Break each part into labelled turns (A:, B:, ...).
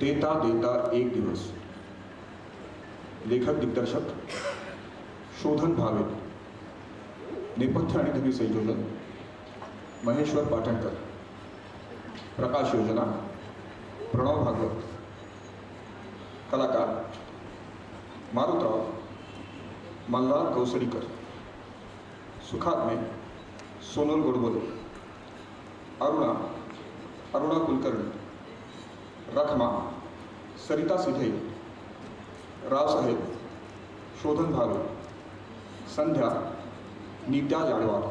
A: देता देता एक दिवस. लेखक दिग्दर्शक शोधन भावे. नेपथ्य आणि ध्वनी संयोजन महेश्वर पाटणकर. प्रकाश योजना प्रणव भागवत. कलाकार मारुतराव मल्हार कौसडीकर. सुखात्मे सोनल गोडबोले. अरुणा कुलकर्णी. रखमा सरिता सिधे. रावसाहेब शोधन भावे. संध्या नीत्या जाडवार.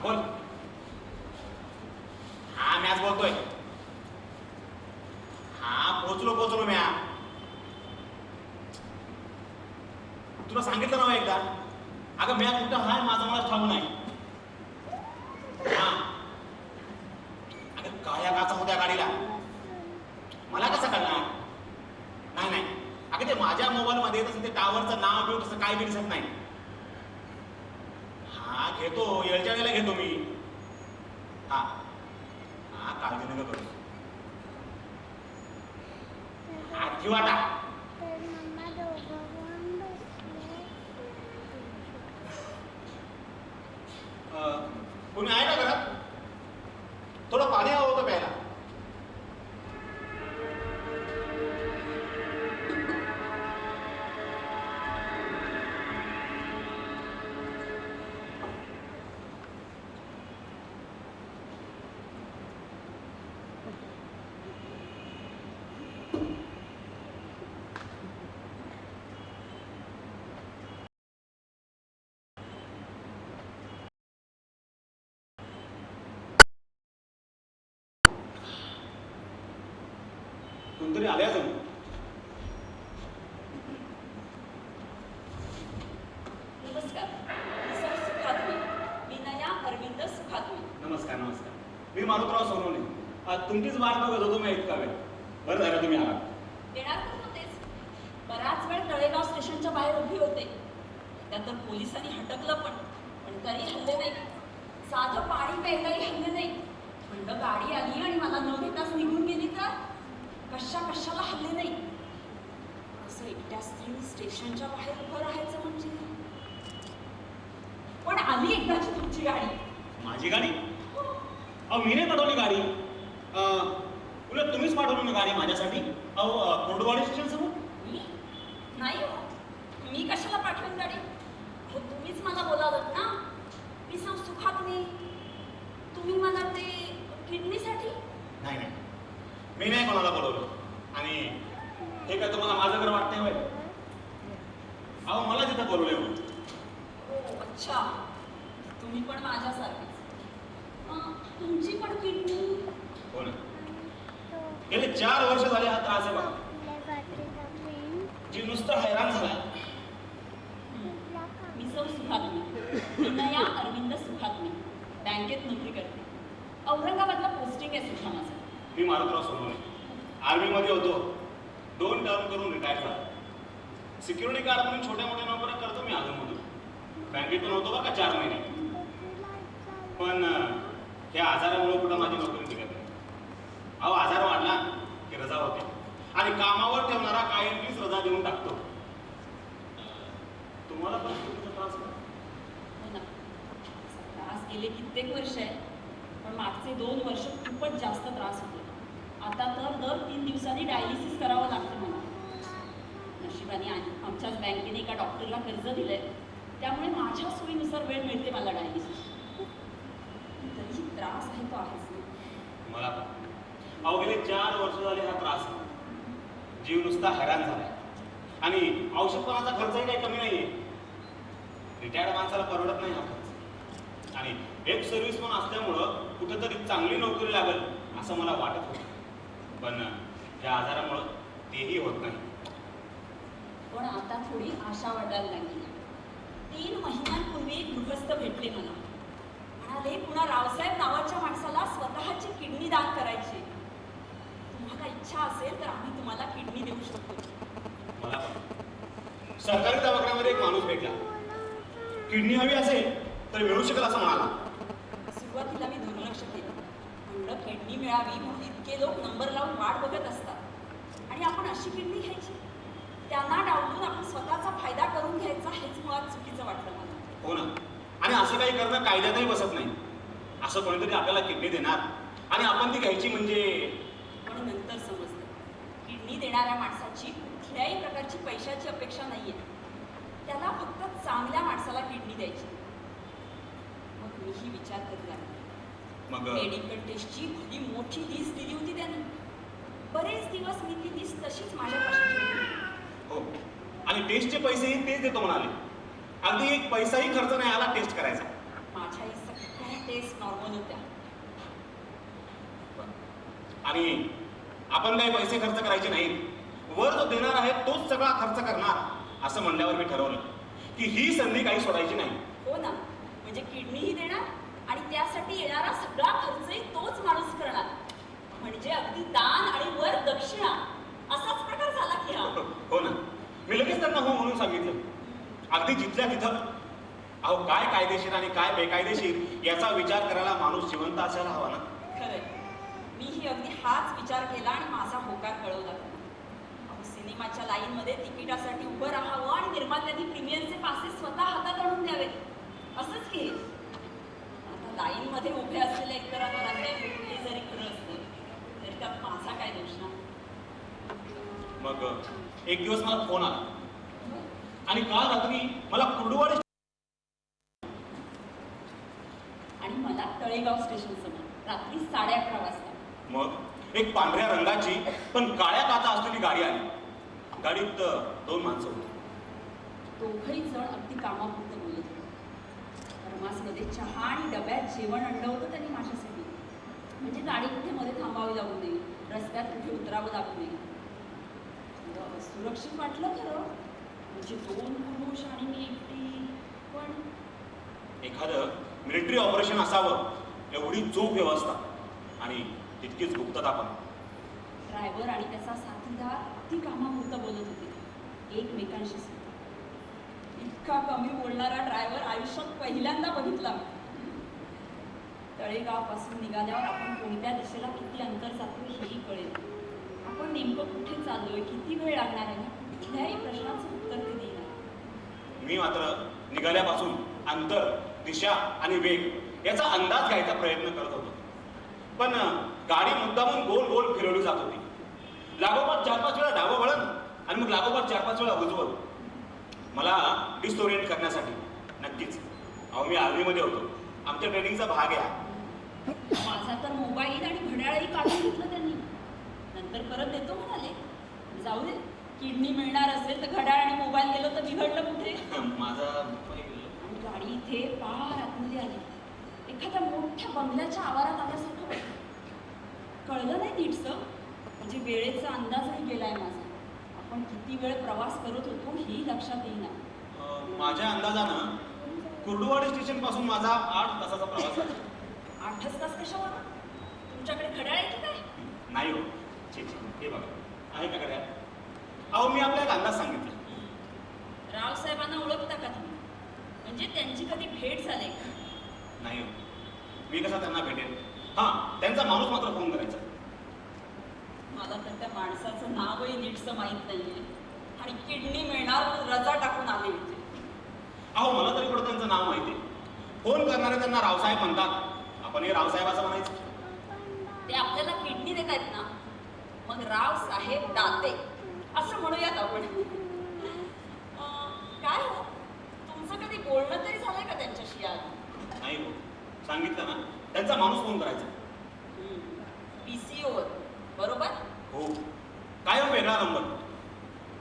B: बोल. हा मॅच बोलतोय. हा पोचलो म्या. तुला सांगितलं ना एकदा. अगं म्या कुठं हाय माझं मला ठाऊक नाही. हा अगं काळ्या काचा होत्या गाडीला. मला कसं कळणार? नाही अगं ते माझ्या मोबाईल मध्ये तसं ते टावरचं नाव बिव तसं काय बी दिसत नाही. हा घेतो येळच्या घेतो मी. हा हा काळजी नका करू. हात ठेवा आता. कोणी आहे का घरात? थोडं पाणी हवं होतं प्यायला. कोणतरी आले अजून.
C: नमस्कार. सुखात्मे विनया अरविंद सुखात्मे.
B: नमस्कार. मी मारुतराव सोनवणे. तुमचीच वाट बघत होतो मी इतका वेळ. बरं झालं तुम्ही आलात.
C: येणार तर होतेच. बराच वेळ तळेगाव स्टेशनच्या बाहेर उभी होते. त्यानंतर पोलिसांनी हटकलं पण तरी हल्ले नाही. साधं पाणी प्यायलाही हल्ले नाही. म्हणलं गाडी आली आणि मला न घेताच निघून गेली तर कशाला हल्ले नाही. असं एकट्या स्त्रीने स्टेशनच्या बाहेर उभं राहायचं म्हणजे. पण आली एकदाची तुमची गाडी.
B: माझी गाडी? अहो मी नाही पाठवली गाडी. उलट तुम्हीच पाठवली ना गाडी माझ्यासाठी. कोंडवाडी स्टेशन समोर.
C: मी नाही हो. मी कशाला पाठवेन गाडी? हो तुम्हीच मला बोलावत ना. मी सुखात्मे. तुम्ही मला ते किडनीसाठी.
B: नाही मी नाही कोणाला बोलवलं. आणि हे काय तुम्हाला माझं घर वाटतंय होय? अहो मला तिथं बोलवले हो.
C: अच्छा तुम्ही पण माझ्यासारखेच. तुमची पण किडनी.
B: हो ना. गेले 4 वर्ष झाले हा त्रास आहे बघा. जी नुसतं हैराण झालाय.
C: मी सुखात्मे विनया अरविंद सुखात्मे. बँकेत नोकरी करते. औरंगाबादला पोस्टिंग आहे सुद्धा माझं.
B: मी मारुतराव सोनवणे. आर्मीमध्ये होतो. 2 टर्म करून रिटायर झालो. सिक्युरिटी गार्ड म्हणून छोट्या मोठ्या नोकऱ्या करतो मी अजूनमधून. बँकेतून होतो बघा 4 महिने. पण या आजारामुळे कुठं माझी नोकरी टिकत नाही. अहो आजार वाढला की रजा होते आणि कामावर ठेवणारा कायमचीच रजा देऊन टाकतो. तुम्हाला पण त्रास
C: हो ना. त्रास गेले कित्येक वर्ष आहे. पण मागचे 2 वर्ष खूपच जास्त त्रास होतो. आता तर दर 3 दिवसांनी डायलिसिस करावं लागतं मला. नशिबाने आमच्याच बँकेने एका डॉक्टरला कर्ज दिलंय. त्यामुळे माझ्या सोयीनुसार वेळ मिळते मला डायलिसिस. तरी त्रास आहे तो आहेच.
B: मला पण अहो गेले 4 वर्ष झाले हा त्रास. जीव नुसता हैराण झालाय. आणि औषधपानाचा खर्चही काही कमी नाहीये. रिटायर्ड माणसाला परवडत नाही हा खर्च. आणि एक सर्व्हिस पण असल्यामुळं कुठं कुठेतरी चांगली नोकरी लागेल असं मला वाटत होतं, पण या आजारामुळं तेही होत नाही.
C: पण आता थोडी आशा वाटायला लागली. 3 महिन्यांपूर्वी एक गृहस्थ भेटले मला. म्हणाले, पुन्हा रावसाहेब नावाच्या माणसाला स्वतःची किडनी दान करायची. तुम्हाला इच्छा असेल तर आम्ही तुम्हाला किडनी देऊ शकतो.
B: मला पण सरकारी दवाखान्यामध्ये एक माणूस भेटला. किडनी हवी असेल तर मिळू शकेल असं म्हणाला.
C: सुरुवातीला मी दुर्लक्ष केलं. म्हणलं किडनी मिळावी म्हणून इतके लोक नंबर लावून वाट बघत असतात आणि आपण अशी किडनी घ्यायची. त्यांना डावलून आपण स्वतःचा फायदा करून घ्यायचा, हेच मुळात चुकीचं वाटलं मला.
B: हो ना, आणि असं काही करणं कायद्यातही बसत नाही. असं कोणीतरी आपल्याला किडनी देणार आणि आपण ती घ्यायची म्हणजे.
C: पण नंतर समजलं, किडनी देणाऱ्या माणसाची कुठल्याही प्रकारची पैशाची अपेक्षा नाहीये. त्याला फक्त चांगल्या माणसाला किडनी द्यायची. मग मीही विचार करू लागले.
B: मग
C: मेडिकल टेस्टची भली मोठी लिस्ट दिली होती त्यांनी. बरेच दिवस मी ती लिस्ट तशीच माझ्यापाशी ठेवली.
B: हो, आणि टेस्टचे पैसेही तेच देतो म्हणाले. अगदी एक पैसाही खर्च नाही आला टेस्ट करायचा.
C: माझ्याही सगळ्या टेस्ट नॉर्मल होत्या.
B: आणि आपण काही पैसे खर्च करायचे नाहीत. वर जो देणार आहे तोच सगळा खर्च करणार असं म्हणल्यावर मी ठरवलं की ही संधी काही सोडायची नाही.
C: हो ना, म्हणजे किडनीही देणार आणि त्यासाठी येणारा सगळा खर्चही तोच माणूस करणार. म्हणजे अगदी दान आणि वर दक्षिणा असाच प्रकार झाला की हा.
B: हो ना, मी लगेच त्यांना हो म्हणून सांगितलं. अगदी जिथल्या तिथं. अहो, काय कायदेशीर आणि काय बेकायदेशीर याचा विचार करायला माणूस जिवंत असायला हवा ना.
C: खरंय, मीही अगदी हाच विचार केला आणि माझा होकार कळवला. सिनेमाच्या लाईन मध्ये तिकिटासाठी उभं राहावं आणि निर्मात्यांनी प्रीमियरचे पासे स्वतः हातात आणून द्यावे, असंच की. आता लाईन मध्ये उभे असलेल्या इतरांवर अन्याय होईल हे जरी खरं असतं तरी त्यात माझा काय दोष ना.
B: मग एक दिवस मला फोन आला आणि काल रात्री मला कुर्डुवाडी
C: आणि मला तळेगाव स्टेशन समोर रात्री 11:30 वाजता.
B: मग एक पांढऱ्या रंगाची पण काळ्या काचा असलेली गाडी आली. गाडीत 2 माणसं होती.
C: दोघंही जण अगदी कामापुरतं बोलत होते. थर्मासमध्ये चहा आणि डब्यात जेवण आणलं होतं त्यांनी माझ्यासाठी. म्हणजे गाडी कुठे मध्ये थांबावी लागू नये, रस्त्यात कुठे उतरावं लागू नये. सुरक्षित वाटलं खरं, म्हणजे 2 पुरुष आणि मी एकटी. पण
B: एखादं मिलिटरी ऑपरेशन असावं एवढी चोख व्यवस्था आणि तितकीच गुप्तता पण.
C: ड्रायव्हर आणि त्याचा साथीदार अगदी कामापुरतं बोलत होते, एकमेकांशी सुद्धा. इतका कमी बोलणारा ड्रायव्हर आयुष्यात पहिल्यांदा बघितला. तळेगावपासून निघाल्यावर आपण कोणत्या दिशेला किती अंतर जातो हेही कळेल. आपण नेमकं कुठे चाललोय, किती वेळ लागणार आहे, कुठल्याही प्रश्नाचं उत्तर ते देणार.
B: मी मात्र निघाल्यापासून अंतर, दिशा आणि वेग याचा अंदाज घ्यायचा प्रयत्न करत होतो. पण गाडी मुद्दामून गोल गोल फिरवली जात होती. लागोपाठ 4-5 वेळा डावं वळण आणि मग लागोपाठ 4-5 वेळा उजवं. मला डिसओरिएंट करण्यासाठी. नक्कीच, अहो, मी आर्मीमध्ये होतो. आमच्या ट्रेनिंगचा भाग आहे.
C: माझा तर मोबाईल आणि घड्याळही काढून घेतलं त्यांनी. नंतर परत देतो म्हणाले. जाऊ दे, किडनी मिळणार असेल तर घड्याळ आणि मोबाईल गेलो तर बिघडलं कुठे.
B: माझा
C: आणि गाडी इथे पार आतमध्ये आली. एखाद्या मोठ्या बंगल्याच्या आवारात आल्यासारखं वाटलं. कळलं नाही नीटसं, म्हणजे वेळेचा अंदाजही गेलाय माझा. आपण किती वेळ प्रवास करत होतो हेही लक्षात येईना.
B: माझ्या अंदाजानं कुर्डुवाडी स्टेशन पासून माझा 8 तासाचा प्रवास आहे.
C: 8च तास कशावर? तुमच्याकडे घड्याळ आहे की काय?
B: नाही हो, छे छे, हे बघा, आहे का घड्याळ? अहो, मी आपला एक अंदाज सांगितला.
C: रावसाहेबांना ओळखता का तुम्ही? म्हणजे त्यांची कधी भेट झाली का?
B: नाही हो, मी कसा त्यांना भेटेल? हां, त्यांचा माणूस मात्र फोन करायचा.
C: मला तर त्या माणसाचं नावही नीटसं माहीत नाहीये आणि किडनी मिळणार म्हणून रजा टाकून आले होते.
B: अहो, मला तरी कुठं त्यांचं नाव माहिती. फोन करणारे त्यांना रावसाहेब म्हणतात. आपण हे रावसाहेब असं म्हणायचं.
C: ते आपल्याला किडनी देत आहेत ना, मग रावसाहेब दाते असं म्हणूयात आपण. काय हो, तुमचं कधी बोलणं तरी झालंय का त्यांच्याशी? आज
B: नाही हो, सांगितलं ना, त्यांचा माणूस फोन करायचा.
C: PCO वर, बरोबर?
B: हो, कायम वेगळा नंबर.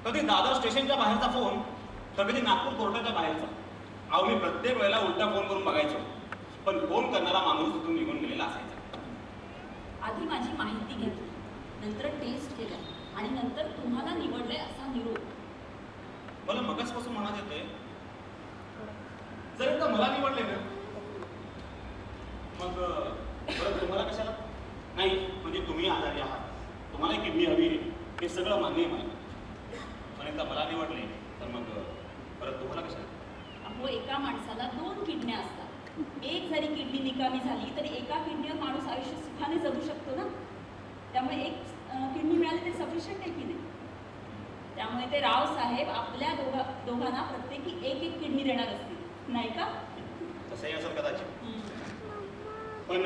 B: कधी दादर स्टेशनच्या बाहेरचा फोन तर कधी नागपूर कोर्टाच्या बाहेरचा. अहो, मी प्रत्येक वेळेला उलटा फोन करून बघायचो, पण फोन करणारा माणूस तिथून निघून गेलेला असायचा. मग परत तुम्हाला कशाला? नाही म्हणजे तुम्ही आजारी आहात, तुम्हाला किडनी हवी आहे, हे सगळं मान्य आहे मला. पण एकदा मला निवडले तर मग परत तुम्हाला कशाला?
C: अहो, एका माणसाला 2 किडन्या असतात. एक जरी किडनी निकामी झाली तरी एका किडनीवर माणूस आयुष्य सुखाने जगू शकतो ना. त्यामुळे एक किडनी मिळाली तरी सफिशियंट आहे की नाही. त्यामुळे ते रावसाहेब आपल्या दोघांना प्रत्येकी एक एक किडनी देणार असतील, नाही का?
B: तसंही असेल कदाचित. पण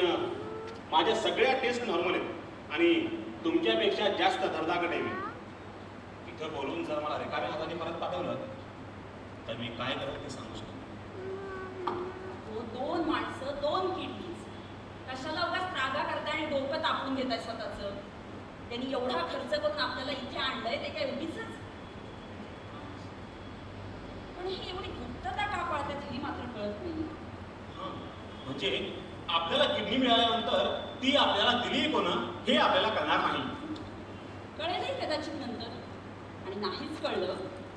B: माझ्या सगळ्या टेस्ट नॉर्मल आहेत आणि तुमच्यापेक्षा जास्त धडधाकट आहे मी. इथं बोलून जर मला रिकाम्या हाताने परत पाठवलं तर मी काय करेल ते सांगू शकतो.
C: 2 माणसं 2 किडनीज, कशाला उगाच त्रागा करताय आणि डोकं तापून घेताय स्वतःचं? त्यांनी एवढा खर्च करून आपल्याला इथे आणलंय, ते काय उगीचच? पण ही एवढी गुप्तता का पाळतात हे मात्र कळत नाही.
B: म्हणजे आपल्याला किडनी मिळाल्यानंतर ती आपल्याला दिली कोण हे आपल्याला कळणार नाही.
C: कळेलही कदाचित नंतर, आणि नाहीच कळलं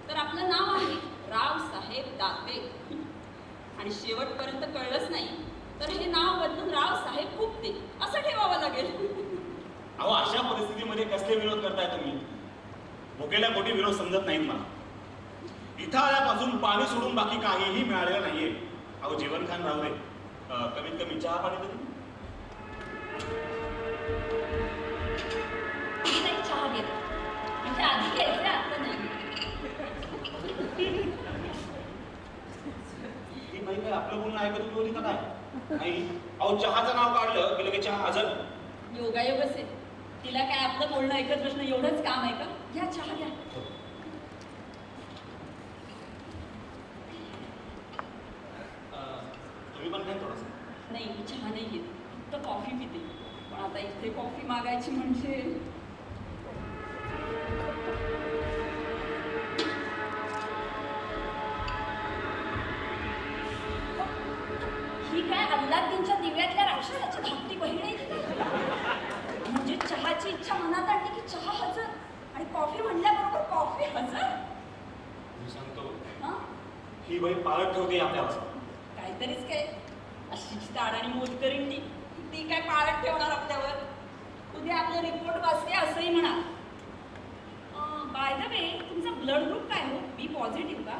C: तर आपलं नाव आहे रावसाहेब दाते, आणि शेवटपर्यंत कळलंच नाही तर हे नाव बदलून रावसाहेब गुप्ते असं ठेवावं लागेल.
B: अहो, अशा परिस्थितीमध्ये कसले विरोध करताय तुम्ही? भुकेल्या पोटी विरोध समजत नाहीत मला. इथं आल्यापासून पाणी सोडून बाकी काहीही मिळालेलं नाहीये. अहो, जेवण खाण राहू दे, कमीत कमी चहा पाणी तरी.
C: नाही, चहा घेते म्हणजे आधी घ्यायचं, आता नाही.
B: ती बाई काय आपलं बोलणं ऐकत होती का काय? नाही. अहो, चहाचं नाव काढलं की लगेच चहा हजर.
C: योगायोगच आहे. तिला काय आपलं बोलणं ऐकत बसणं एवढंच काम आहे का? घ्या चहा घ्या.
B: तुम्ही पण काय थोडंसं?
C: नाही, मी चहा नाही घेत, फक्त कॉफी पिते. पण आता इथे कॉफी मागायची म्हणजे ही काय अल्लादीनच्या दिव्यातल्या राक्षसाची धाकटी बहीण आहे की? म्हणजे चहाची इच्छा मनात आणली की चहा हजर, आणि कॉफी म्हणल्याबरोबर कॉफी हजर.
B: मी सांगतो,
C: हा,
B: ही बाई पाळत ठेवते आपल्याला.
C: काहीतरीच काय, अशीच ताड आणि मोलकरीण ती काय पाळत ठेवणार आपल्यावर? उद्या आपले रिपोर्ट वाचते असंही म्हणा. बाय द वे, तुमचा ब्लड ग्रुप काय हो? बी पॉझिटिव्ह का?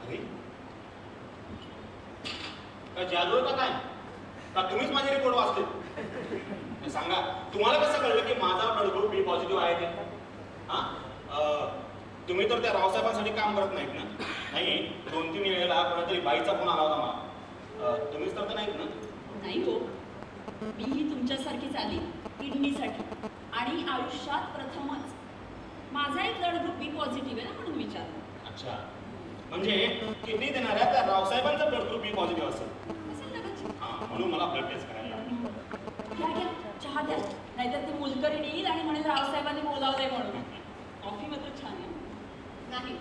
B: अरे, काय जादू आहे का काय? का तुम्हीच माझे रिपोर्ट वाचले? सांगा, तुम्हाला कसं कळलं की माझा ब्लड ग्रुप बी पॉझिटिव्ह आहे ते? हा, तुम्ही तर त्या रावसाहेबांसाठी काम करत नाहीत ना? नाही, 2-3 वेळेला कोणातरी बाईचा फोन आला होता मला. तुम्हीच तर नाहीत ना?
C: नाही हो, मीही तुमच्यासारखीच आली किडनीसाठी, आणि आयुष्यात प्रथमच माझाही ब्लड ग्रुप बी पॉझिटिव्ह आहे ना, म्हणून विचारलं.
B: अच्छा, म्हणजे किडनी देणाऱ्या त्या रावसाहेबांचा ब्लड ग्रुप बी पॉझिटिव्ह असेल.
C: असेल कदाचित.
B: हां, म्हणून मला ब्लड टेस्ट करायला लागली.
C: घ्या घ्या, चहा द्या, नाहीतर ती मुलकरीण येईल आणि म्हणेल रावसाहेबांनी बोलावलंय म्हणून. कॉफी मात्र छान आहे.
D: नाही,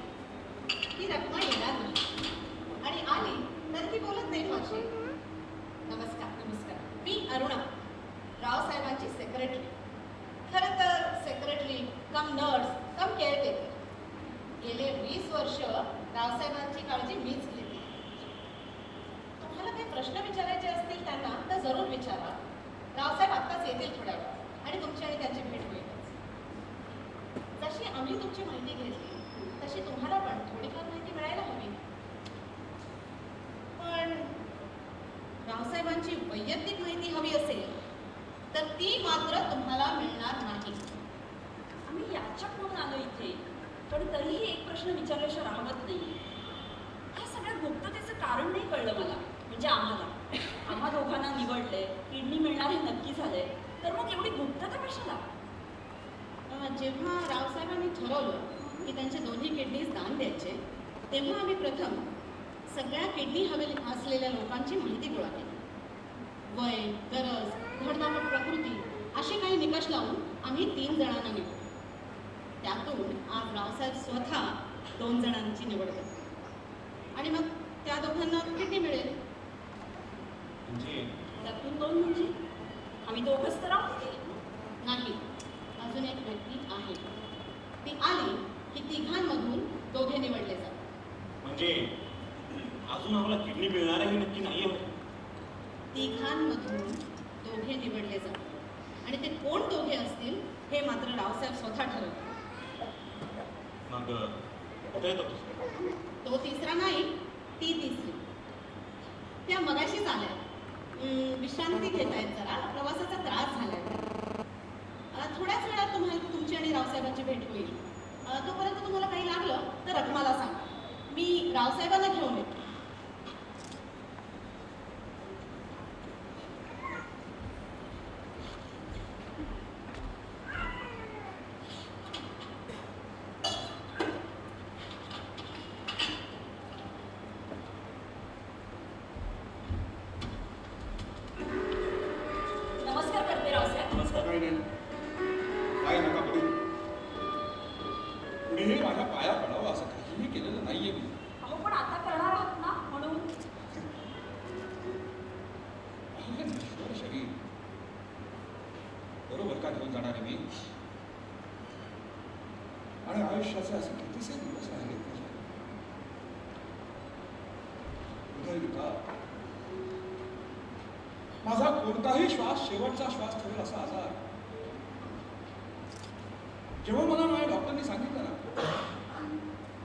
D: ती रत्ना येणार नाही, आणि आली तर ती बोलत नाही फारशी. नमस्कार.
C: नमस्कार.
D: मी अरुणा, रावसाहेबांची सेक्रेटरी. खरं तर सेक्रेटरी कम नर्स कम केअरटेकर. गेले 20 वर्ष रावसाहेबांची काळजी मीच घेते. तुम्हाला काही प्रश्न विचारायचे असतील त्यांना तर जरूर विचारा. रावसाहेब आत्ताच येतील थोड्या वेळात, आणि तुमची आणि त्यांची भेट होईलच. जशी आम्ही तुमची माहिती घेतली तशी तुम्हाला पण थोडीफार माहिती मिळायला हवी. पण रावसाहेबांची वैयक्तिक माहिती हवी असेल तर ती मात्र तुम्हाला मिळणार नाही.
C: आम्ही याच्यात म्हणून आलो इथे, पण तरीही एक प्रश्न विचारल्याशिवाय राहत नाही. ह्या सगळ्या गुप्ततेचं कारण नाही कळलं मला. म्हणजे आम्हा दोघांना निवडलंय, किडनी मिळणार हे नक्की झालंय, तर मग एवढी गुप्तता कशाला?
D: जेव्हा रावसाहेबांनी ठरवलं की त्यांचे दोन्ही किडनीज दान द्यायचे, तेव्हा आम्ही प्रथम सगळ्या किडनी हवे असलेल्या लोकांची माहिती गोळा केली. वय, गरज, धडधाकट प्रकृती असे काही निकष लावून आम्ही 3 जणांना निवडलो. त्यातून आज रावसाहेब स्वतः 2 जणांची निवड करतात, आणि मग त्या दोघांना किडनी मिळेल.
B: म्हणजे
C: त्यातून 2 म्हणजे आम्ही दोघंच तर आहोत की?
D: नाही, अजून एक व्यक्ती आहे. ती आली की तिघांमधून 2 निवडले जातात.
B: म्हणजे अजून आम्हाला किडनी मिळणार आहे नक्की नाहीये.
D: तिघांमधून दोघे निवडले जातात आणि ते कोण दोघे असतील हे मात्र रावसाहेब स्वतः ठरवतात.
B: मग कुठे येतो तू?
D: तो तिसरा नाही, ती तिसरी. त्या मगाशीच आल्या. विश्रांती घेत आहेत, जरा प्रवासाचा त्रास झालाय. थोड्याच वेळात तुम्हाला तुमची आणि रावसाहेबांची भेट होईल. तोपर्यंत तुम्हाला काही लागलं तर रखमाला सांगा. मी रावसाहेबांना घेऊन येते.
C: नमस्कार करते रावसाहेब.
B: नमस्कार.
A: काही नाही, काय नका करू. कुणीही माझ्या पाया पडावं असं काहीही केलेलं नाहीये मी.
C: अहो पण आता करणार आहात ना म्हणून.
A: हे नश्वर शरीर बरोबर का घेऊन जाणार आहे मी? आणि आयुष्याचे असे कितीसे दिवस राहिले हृदयविकार, माझा कोणताही श्वास शेवटचा श्वास ठरेल असा आजार. जेव्हा मला माझ्या डॉक्टरनी सांगितलं ना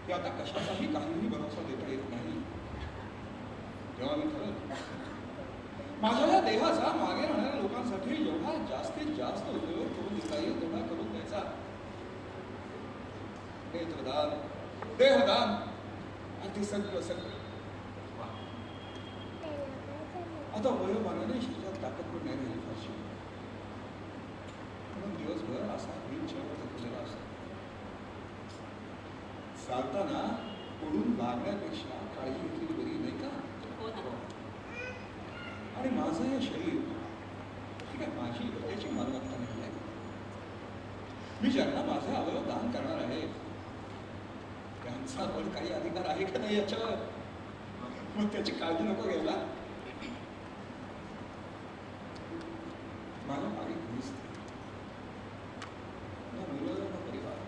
A: की आता कशाचाही काहीही भरोसा देता येत नाही, तेव्हा मी ठरवलं माझ्या या देहाचा मागे राहणाऱ्या लोकांसाठी जेवढा जास्तीत जास्त उपयोग करून देता येईल तेवढा करून द्यायचा. नेत्रदान, देहदान, अति सगळं सगळं. आता वयोमानाने शरीरात ताकद पण नाही राहिली फारशी, म्हणून दिवसभर असा व्हीलचेअरवर थकलेला असतो. चालताना पडून लागण्यापेक्षा काळजी घेतलेली बरी नाही का?
C: हो ना.
A: आणि माझं हे शरीर ठीक आहे, माझी त्याची मालमत्ता नाही आहे. मी ज्यांना माझे अवयव दान करणार आहे त्यांचा पण काही अधिकार आहे का नाही याच्यावर? मग त्याची काळजी नको घ्यायला. माझ्या मागे कोणीच ना मुलं ना परिवार,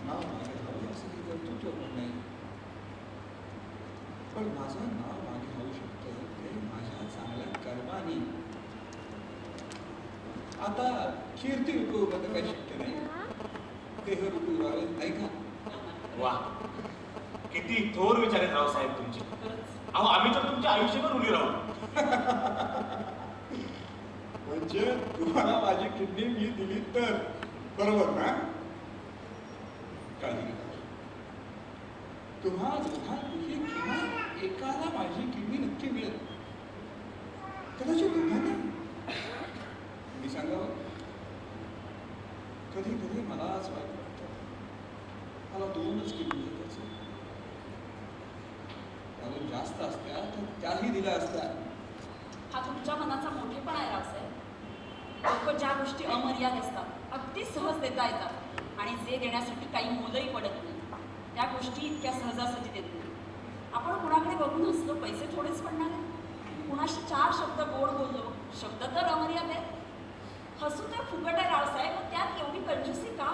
A: नाव मागे हवं असं काही कर्तृत्व पण नाही. पण माझं नाव मागे राहू शकतं ते माझ्या चांगल्या कर्मानी. आता कीर्ती रूपी उभं काही शक्य नाही, देह रूपी उभावे नाही का?
B: वा, किती थोर विचार आहेत रावसाहेब तुमचे. अहो आम्ही तर तुमच्या आयुष्यभर उभी राहू.
A: म्हणजे तुम्हाला माझी किडनी मी दिली तर बरोबर ना? काळजी नका. तुम्हा दोघांपैकी किमान एकाला माझी किडनी नक्की मिळेल, कदाचित दोघांना. मी सांगावं, कधी कधी मलाच वाईट वाटतं मला 2च किडनी येत असेल. अजून जास्त असत्या तर त्याही दिल्या असत्या.
C: हा तुमच्या मनाचा मोठेपणा आहे रावसाहेब. लोक ज्या गोष्टी अमर्याद असतात अगदी सहज देता येतात आणि जे देण्यासाठी काही मोलही पडत नाही त्या गोष्टी इतक्या सहजासहजी देत नाही. आपण कुणाकडे बघून हसलो, पैसे थोडेच पडणार आहे. कुणाशी 4 शब्द गोड बोललो, शब्द तर अमर्याद आहेत. हसू तर फुकट आहे रावसाहेब, मग त्यात एवढी कंजूसी का?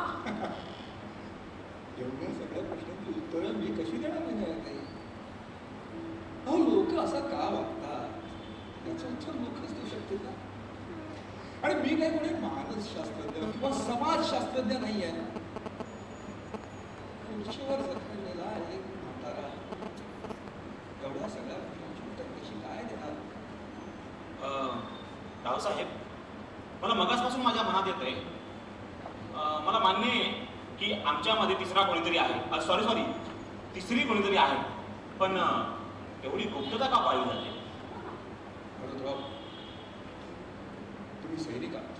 A: एवढ्या सगळ्या प्रश्नांची उत्तरं मी कशी देणार नाही? अहो लोक असं का वागतात याचं उत्तर लोकच देऊ शकतील ना. आणि मी काही कोणी मानसशास्त्रज्ञ किंवा समाजशास्त्रज्ञ नाही आहे. खुर्चीवर जखलेला एक म्हातारा एवढ्या सगळ्या प्रश्नांची उत्तर कशी काय देणार?
B: रावसाहेब, मला मगासपासून माझ्या मनात येतंय, मला मान्य आहे की आमच्यामध्ये तिसरा कोणीतरी आहे, सॉरी तिसरी कोणीतरी आहे, पण एवढी गुप्तता का पाळली जाते?
A: भरतराव, तुम्ही सैनिक आहात,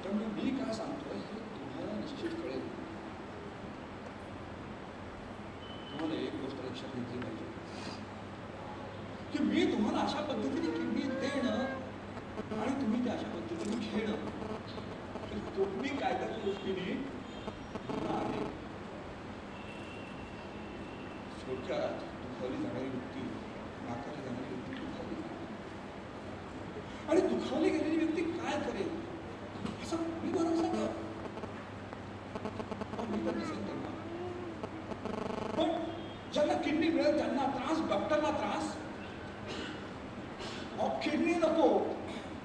A: त्यामुळे मी काय सांगतोय हे तुम्हाला निश्चित कळेल. तुम्हाला एक गोष्ट लक्षात घेतली पाहिजे की मी तुम्हाला अशा पद्धतीने किडनी देणं आणि तुम्ही त्या अशा पद्धतीने घेणं हे दोन्ही कायद्याच्या दृष्टीने गुन्हा आहे. थोडक्यात दुखावली जाणारी व्यक्ती, नाकारली जाणारी व्यक्ती दुखावली जाणार. आणि दुखावली गेलेली व्यक्ती काय करेल असं मी भरोसा कर. मी तर नसेल तेव्हा, पण ज्यांना किडनी मिळेल त्यांना त्रास, डॉक्टरला त्रास. किडनी नको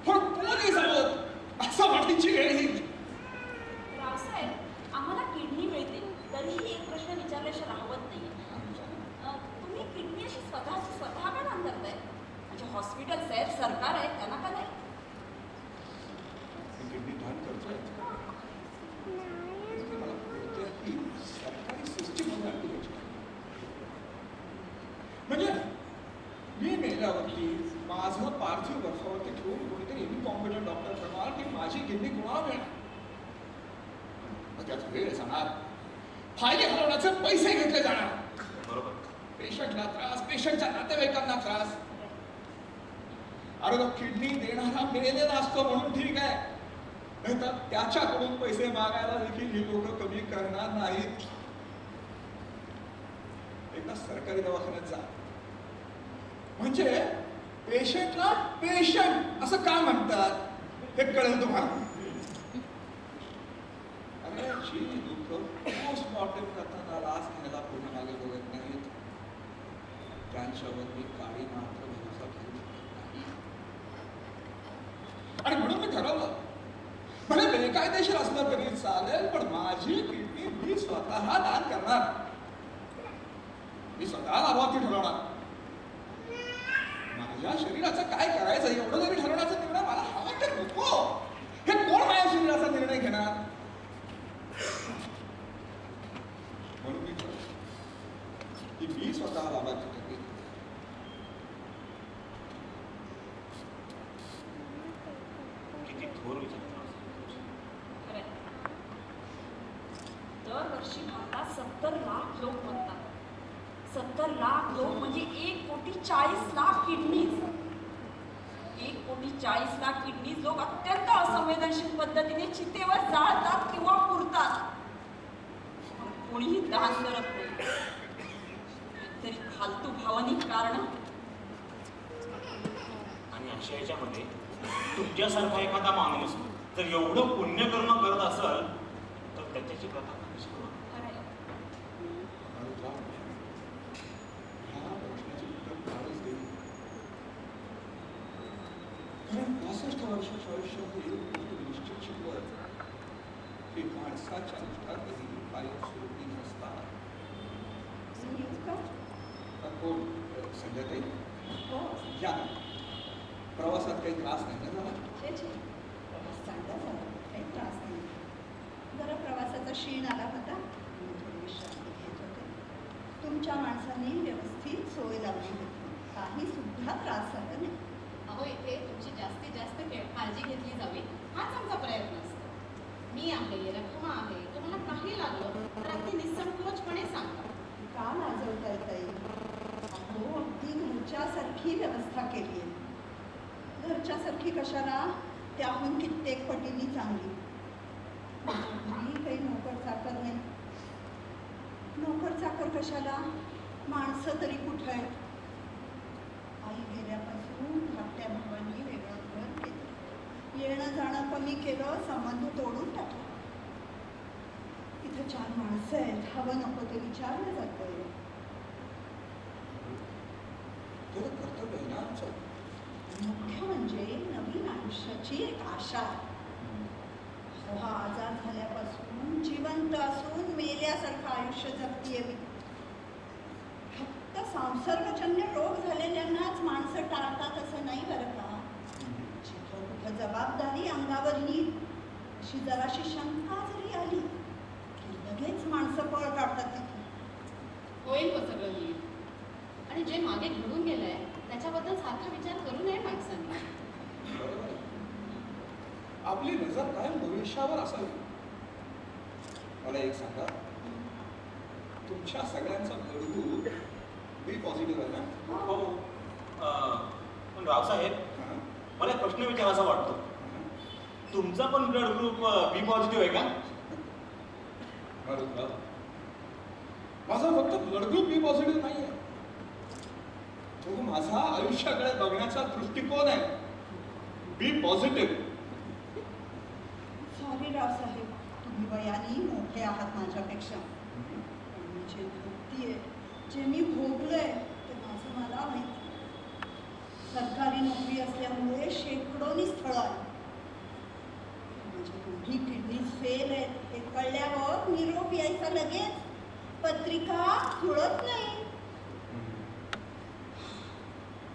A: पण पोलीस हवं असं वाटायची वेळ येईल.
C: रावसाहेब, आम्हाला किडनी मिळते तरीही एक प्रश्न विचारल्याशिवाय राहवत नाही. तुम्ही किडनी अशी स्वतः का दान करताय? म्हणजे हॉस्पिटल साहेब सरकार आहे त्यांना का नाही?
A: किडनी दान करतोय मला कोणत्याही सरकारी सिस्टीममध्ये आणली पाहिजे. म्हणजे मी मेल्यावरती माझं पार्थिव बर्फावरती ठेवून कोणीतरी इनकॉम्पिटंट डॉक्टर ठरवणार की माझी किडनी कोणाला मिळणार. त्यात वेळ जाणार, फायदे हलवण्याचे पैसे घेतले जाणार,
B: बरोबर.
A: पेशंटला त्रास, पेशंटच्या नातेवाईकांना त्रास. अरे तो किडनी देणारा मिळालेला असतो म्हणून ठीक आहे, नाही तर त्याच्याकडून पैसे मागायला देखील ही लोक कमी करणार नाहीत. एकदा सरकारी दवाखान्यात जा, म्हणजे पेशंटला पेशंट असं का म्हणतात हे कळेल तुम्हाला. अरे जी लोक पोस्टमॉर्टम करताना लाच घ्यायला पुढे मागे बघत नाहीत त्यांच्यावर मी काळी मात्र भरोसा घेऊ शकत नाही. आणि म्हणून मी ठरवलं, भले बेकायदेशीर असलं तरी चालेल पण माझी किडनी मी स्वतः दान करणार. मी स्वतः लाभार्थी ठरवणार. माझ्या शरीराचं काय करायचं एवढं जरी ठरवण्याचा निर्णय मला हवा तर नको. हे कोण माझ्या शरीराचा निर्णय घेणार? म्हणून मी ठरवलं की मी स्वतः लाभार्थी ठरवेन.
B: किती थोर विचार.
C: दरवर्षी भारतात 70 लाख लोक मरतात. 70 लाख लोक म्हणजे 1,40,00,000 किडनीज. 1,40,00,000 किडनीज लोक अत्यंत असंवेदनशील पद्धतीने चितेवर जाळतात किंवा पुरतात. कोणीही दान करत नाही. तरी फालतू भावनिक कारण.
B: आणि अशा याच्यामध्ये तुमच्यासारखा एखादा माणूस जर एवढं पुण्यकर्म करत असेल तर त्याच्याची कथा कशी करू?
A: कारण 65 वर्षाच्या आयुष्यामध्ये एक गोष्ट निश्चित शिकवत की माणसाच्या आयुष्यात कधीही कायमस्वरूपी नसतात. कोण संध्याताई या प्रवासात काही त्रास नाही ना झाला?
D: प्रवास चांगला झाला, काही त्रास नाही. जरा प्रवासाचा शीण आला होता, थोडी विश्रांती घेत होते. तुमच्या माणसांनी व्यवस्थित सोय लावली होती, काही सुद्धा त्रास झाला नाही.
E: अहो, इथे तुमची जास्तीत जास्त काळजी घेतली जावी हाच आमचा प्रयत्न असतो. मी आहे, रखमा आहे, तुम्हाला काही लागलं तर अगदी निसंकोचपणे सांगा.
D: का लाजवता येता येईल? अहो, अगदी घरच्यासारखी व्यवस्था केली आहे. घरच्यासारखी कशाला, त्याहून कित्येक पटींनी चांगली. घरी काही नोकर चाकर नाही. नोकर चाकर कशाला, माणसं तरी कुठं आहेत? आई गेल्यापासून धाकट्या भावांनी वेगळं घर केलं, येणं जाणं कमी केलं, संबंध तोडून टाकला. इथं 4 माणसं आहेत, हवं नको ते विचारलं जातंय.
A: कर्तव्य आहे ना आमचं.
D: मुख्य म्हणजे नवीन आयुष्याची एक आशा. हा आजार झाल्यापासून जिवंत असून मेल्यासारखं आयुष्य जगतीये मी. फक्त संसर्गजन्य रोग झालेल्यांनाच माणसं टाळतात असं नाही बरं का. जिथं कुठं जबाबदारी अंगावर येईल अशी जराशी शंका जरी आली की लगेच माणसं पळ काढतात तिथे.
E: होईल हो सगळं नीट. आणि जे मागे घडून गेलंय त्याच्याबद्दल सारखा विचार करू नये माणसांनी.
A: बरोबर आहे. आपली नजर कायम भविष्यावर असावी. मला एक सांगा, तुमच्या सगळ्यांचा गडू बी पॉझिटिव्ह आहे ना?
B: हो. पण रावसाहेब, मला एक प्रश्न विचारायचा वाटतो. तुमचा पण ब्लड ग्रुप बी पॉझिटिव्ह आहे का?
A: बरोबर. माझा फक्त ब्लड ग्रुप बी पॉझिटिव्ह नाही आहे, तो माझा आयुष्याकडे बघण्याचा दृष्टिकोन आहे बी पॉझिटिव्ह.
D: सॉरी रावसाहेब, तुम्ही वयाने मोठे आहात माझ्यापेक्षा. पण मी जे भोगतीये, जे मी भोग
F: हे कळल्यावर निरोप यायचा लगेच. पत्रिका जुळत नाही.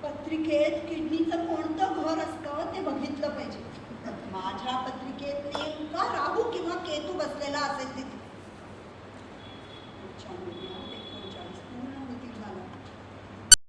F: पत्रिकेत किडनीचं कोणतं घर असतं ते बघितलं पाहिजे. माझ्या पत्रिकेत नेमका राहू किंवा केतू बसलेला असेल तिथे.